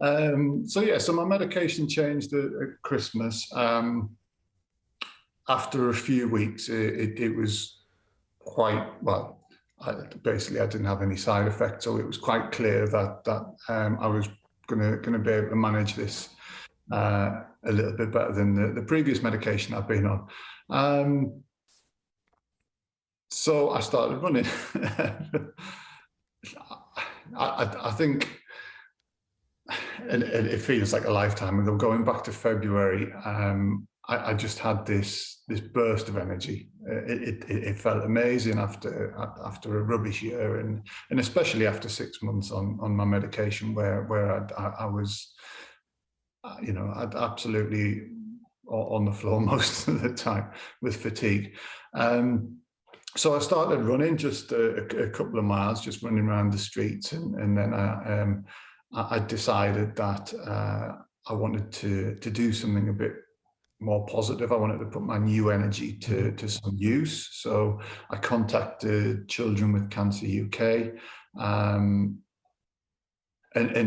So my medication changed at Christmas. After a few weeks, it was quite well. I didn't have any side effects, so it was quite clear that I was gonna be able to manage this a little bit better than the previous medication I've been on. So I started running. I think, and it feels like a lifetime ago. Going back to February, I just had this burst of energy. It felt amazing after a rubbish year, and especially after 6 months on my medication, where I was, I'd absolutely on the floor most of the time with fatigue. So I started running just a couple of miles, just running around the streets, and then I decided that I wanted to do something a bit more positive. I wanted to put my new energy to some use. So I contacted Children with Cancer UK and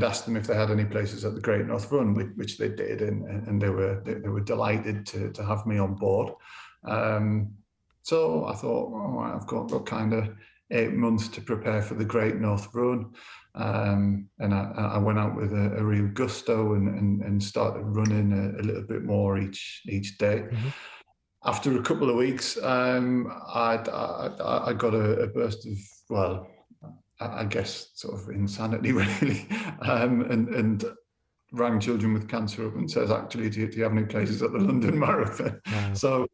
asked them if they had any places at the Great North Run, which they did, and they were delighted to have me on board. So I thought, all right, I've got kind of 8 months to prepare for the Great North Run. And I went out with a real gusto and started running a little bit more each day. Mm-hmm. After a couple of weeks, I got a burst of, well, I guess sort of insanity, really, and rang Children with Cancer up and says, actually, do you have any places at the London Marathon? Wow.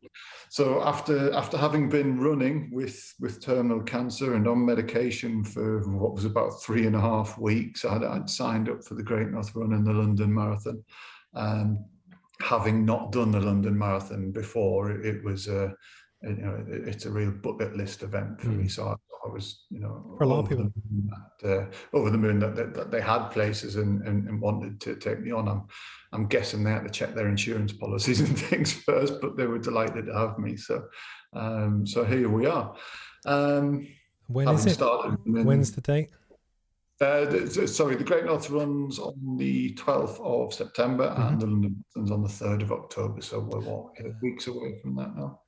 So after having been running with terminal cancer and on medication for what was about 3.5 weeks, I'd signed up for the Great North Run and the London Marathon. Having not done the London Marathon before, it was it's a real bucket list event for me. So I was, for a lot of people, over the moon that they had places and wanted to take me on. I'm guessing they had to check their insurance policies and things first, but they were delighted to have me. So here we are. When is it? When's the date? The Great North Run's on the 12th of September and the London Marathon's on the 3rd of October. So we're 8 weeks away from that now.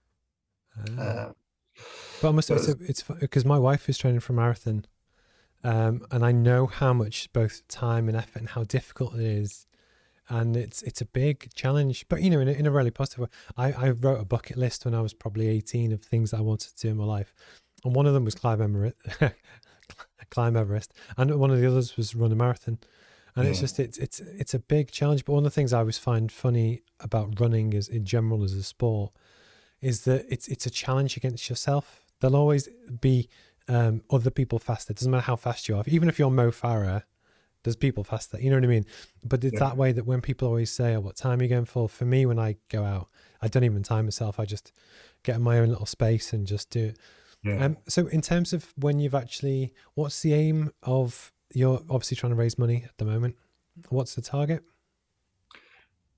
But I must say, it's because my wife is training for a marathon, and I know how much both time and effort and how difficult it is, and it's a big challenge. But in a really positive way. I wrote a bucket list when I was probably 18 of things I wanted to do in my life, and one of them was climb Everest, and one of the others was run a marathon. And it's just it's a big challenge. But one of the things I always find funny about running is in general as a sport is that it's a challenge against yourself. There'll always be other people faster. It doesn't matter how fast you are. Even if you're Mo Farah, there's people faster. You know what I mean? But it's that way that when people always say, oh, what time are you going for? For me, when I go out, I don't even time myself. I just get in my own little space and just do it. Yeah. So in terms of when you've actually, what's the aim of, you're obviously trying to raise money at the moment. What's the target?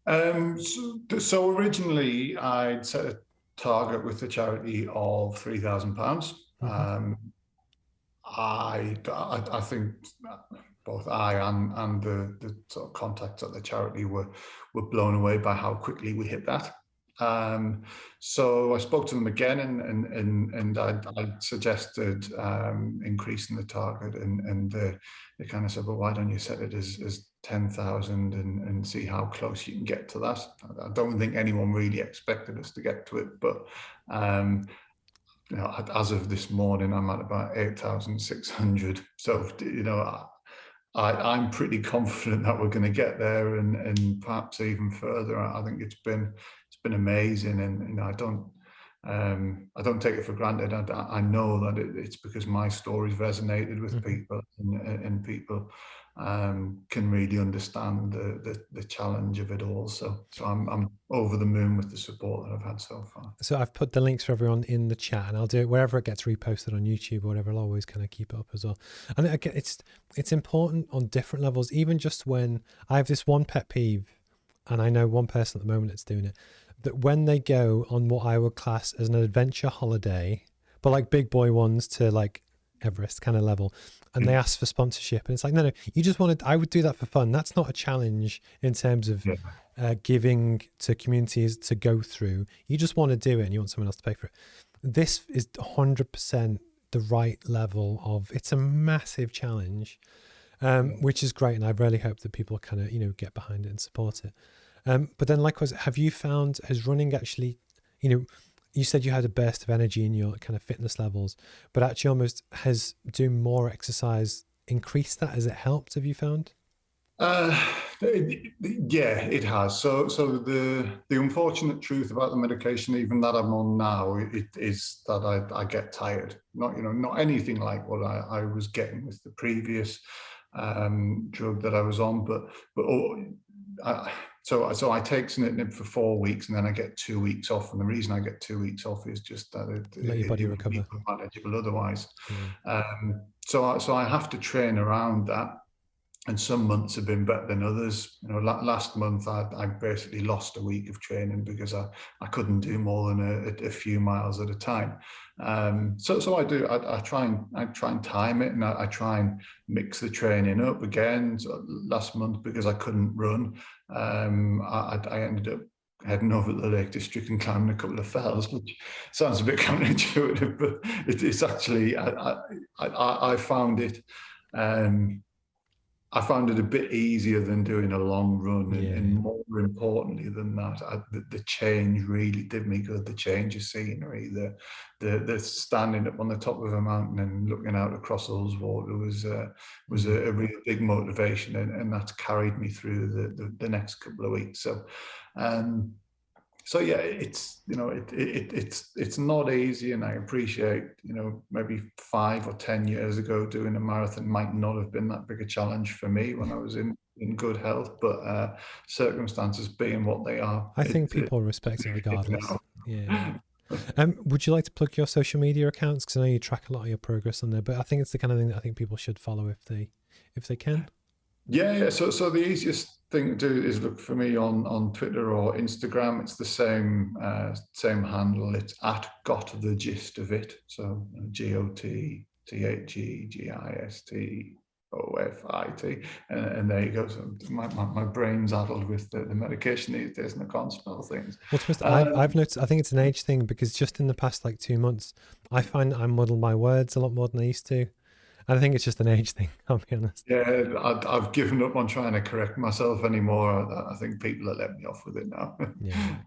So originally I'd set a target with the charity of £3,000. I think both I and the sort of contacts at the charity were blown away by how quickly we hit that. So I spoke to them again, and I suggested increasing the target, and they kind of said, "Well, why don't you set it as 10,000 and see how close you can get to that?" I don't think anyone really expected us to get to it, but as of this morning, I'm at about 8,600. So I'm pretty confident that we're going to get there, and perhaps even further. I think it's been amazing, and I don't take it for granted. I know that it's because my story's resonated with people, and people can really understand the challenge of it all. So I'm over the moon with the support that I've had so far. So I've put the links for everyone in the chat, and I'll do it wherever it gets reposted on YouTube or whatever. I'll always kind of keep it up as well. And again, it's important on different levels. Even just when I have this one pet peeve, and I know one person at the moment that's doing it, that when they go on what I would class as an adventure holiday, but like big boy ones to like Everest kind of level, and they ask for sponsorship, and it's like, no, you just want to. I would do that for fun. That's not a challenge in terms of Yeah. giving to communities to go through. You just want to do it, and you want someone else to pay for it. This is 100% the right level of. It's a massive challenge, which is great, and I really hope that people kind of get behind it and support it. But then, likewise, have you found, has running actually, you said you had a burst of energy in your kind of fitness levels, but actually almost has doing more exercise increased that? Has it helped? Have you found? Uh, yeah, it has. So the unfortunate truth about the medication, even that I'm on now, it is that I get tired. Not anything like what I was getting with the previous drug that I was on, but I, so I take sunitinib for 4 weeks and then I get 2 weeks off. And the reason I get 2 weeks off is just that Let your body it would be recover. unmanageable otherwise. Yeah. So I have to train around that, and some months have been better than others. Last month I basically lost a week of training because I couldn't do more than a few miles at a time. So I try and time it, and I try and mix the training up again. So last month, because I couldn't run, I ended up heading over to the Lake District and climbing a couple of fells, which sounds a bit counterintuitive, but it's actually I found it. I found it a bit easier than doing a long run, and Yeah. more importantly than that, the change really did me good. The change of scenery, the standing up on the top of a mountain and looking out across Ullswater was a real big motivation, and that's carried me through the next couple of weeks. So yeah, it's not easy, and I appreciate, maybe 5 or 10 years ago doing a marathon might not have been that big a challenge for me when I was in good health, but circumstances being what they are, I think people respect it it's regardless. Yeah. now. Would you like to plug your social media accounts? Because I know you track a lot of your progress on there, but I think it's the kind of thing that I think people should follow if they can. Yeah. So the easiest thing to do is look for me on Twitter or Instagram. It's the same handle. It's at got the gist of it. So GOTTHEGISTOFIT, and there you go. So my brain's addled with the medication these days, and I can't spell things. Well, to be honest, I've Um, noticed. I think it's an age thing because just in the past like 2 months, I find I muddle my words a lot more than I used to. And I think it's just an age thing. I'll be honest. yeah, I've given up on trying to correct myself anymore. I think people are letting me off with it now. Yeah.